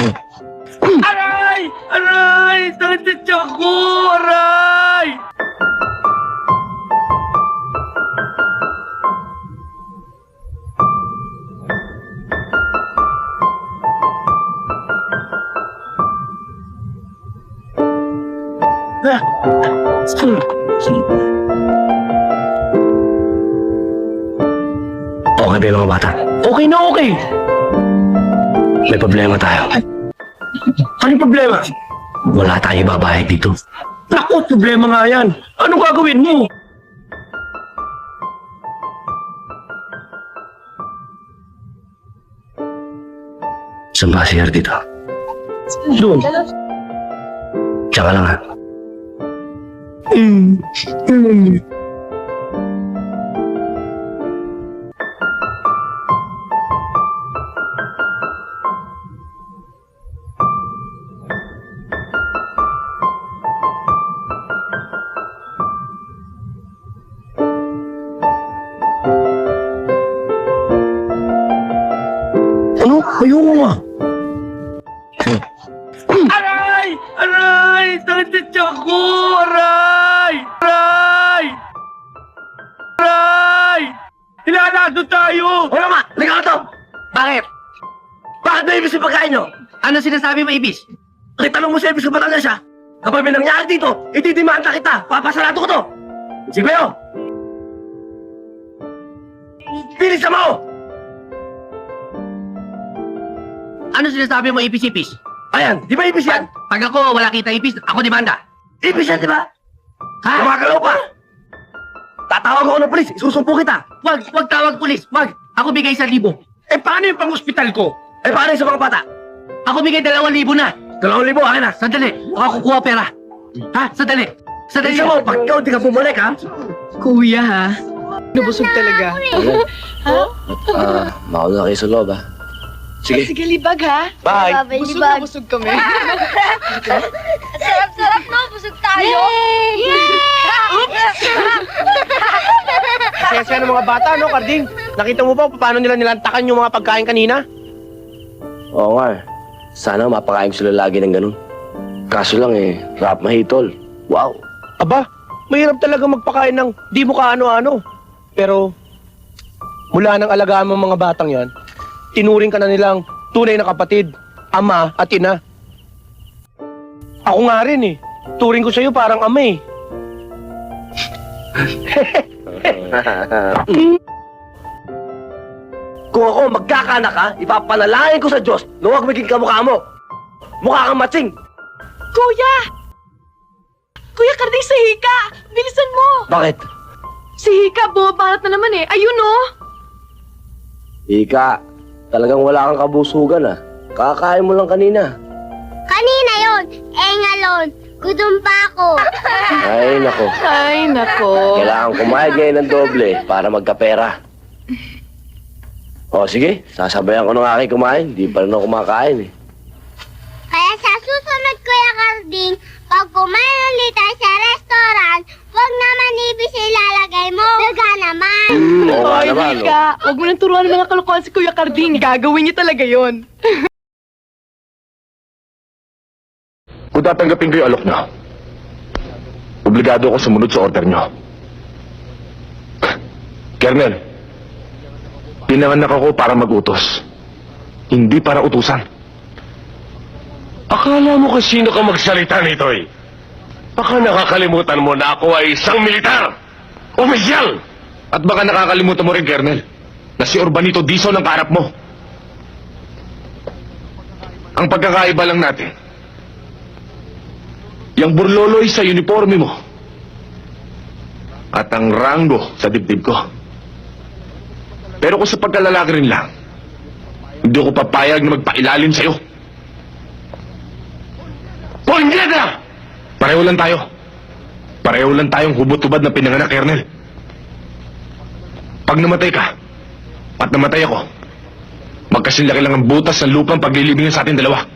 Aray! Aray! Sakit sa tiyak ko! Aray! Okay ba yung mga bata? Okay na okay! May problema tayo. Anong problema? Wala tayong babayad dito. Naku, problema nga yan. Anong gagawin mo? Saan ba si dito? Doon. Tsaka lang ha. Ano? Ayoko nga. Aray! Aray! Sakit sa tiyak ko! Aray! Aray! Aray! Hinanado tayo! Wala ma! Ligaw to! Bakit? Bakit ba ibis yung pagkain nyo? Ano sinasabi mo, Ibis? Tanong mo sa ibis kung batal na siya. Kapag may nangyari dito, itidimanda kita. Papasarado ko to. Sige ba yun? Bilisan mo! Ano sinasabi mo, Ibis? Ayan, di ba ibis yan? Pag ako wala kita, Ibis, ako demanda. Ibis yan, di ba? Ha? Gumagalaw pa! Tatawag ako ng polis, isusumpo kita. Wag tawag pulis. Wag. Ako bigay 1,000. Eh, paano yung pang-hospital ko? Eh, paano yung sa mga bata? Ako bigay 2,000 na. 2,000, akin na. Sandali. Ako kukuha pera. Ha? Sandali. Sandali. Bilisan mo, pag ikaw di ka bumalik, ha? Kuya ha? Nabusog talaga. Mauna kayo sa loob, ha? Sige. Sige, libag ha? Bye. Busog na busog kami. Sarap-sarap no, busog tayo. Kaya ng mga bata, no, Carding? Nakita mo ba paano nila nilantakan yung mga pagkain kanina? Oo nga, sana mapakain ko sila lagi ng ganun. Kaso lang rap mahitol. Wow. Aba, mahirap talaga magpakain ng di mo kaano-ano. Pero, mula nang alagaan mo mga batang yan, tinuring ka na nilang tunay na kapatid, ama at ina. Ako nga rin turing ko sa'yo parang ama Kung ako magkakanak ka, ipapanalangin ko sa Diyos na huwag maging kamukha mo. Mukha kang matsing. Kuya! Kuya, Karding, si Hika! Bilisan mo! Bakit? Si Hika, bumabanat na naman Ayun oh! Ika, talagang wala kang kabusugan Kakain mo lang kanina. Kanina yon, engalon. Gutom pa ako. Ay, nako. Ay, nako. Kailangan kumain ngayon ng doble para magkapera. O sige, sasabayan ko ng aking kumain. Di pa rin ako kumakain Kaya sa susunod, Kuya Carding, pag kumain ulit tayo sa restaurant, huwag naman ibis ilalagay mo. Daga naman. Oo nga Ay, naman. Hika, huwag mo nang turuan ng mga kalokohan si Kuya Karding. Gagawin niya talaga yon. Kung tatanggapin ko yung alok nyo, obligado ako sumunod sa order nyo. Kernel, pinanganak ako para mag-utos, hindi para utusan. Akala mo kung sino ka magsalita nito Baka nakakalimutan mo na ako ay isang militar! Opisyal! At baka nakakalimutan mo rin, Kernel, na si Urbanito Dizon ang kaharap mo. Ang pagkakaiba lang natin, yung burloloy sa uniforme mo at ang ranggo sa dibdib ko. Pero kung sa pagkalalaki rin lang, hindi ako papayag na magpailalim sa'yo. Punyeta! Pareho lang tayo. Pareho lang tayong hubot-hubad na pinanganak, Kernel. Pag namatay ka, at namatay ako, magkasinlaki lang ang butas ng lupang paglilibingan sa ating dalawa.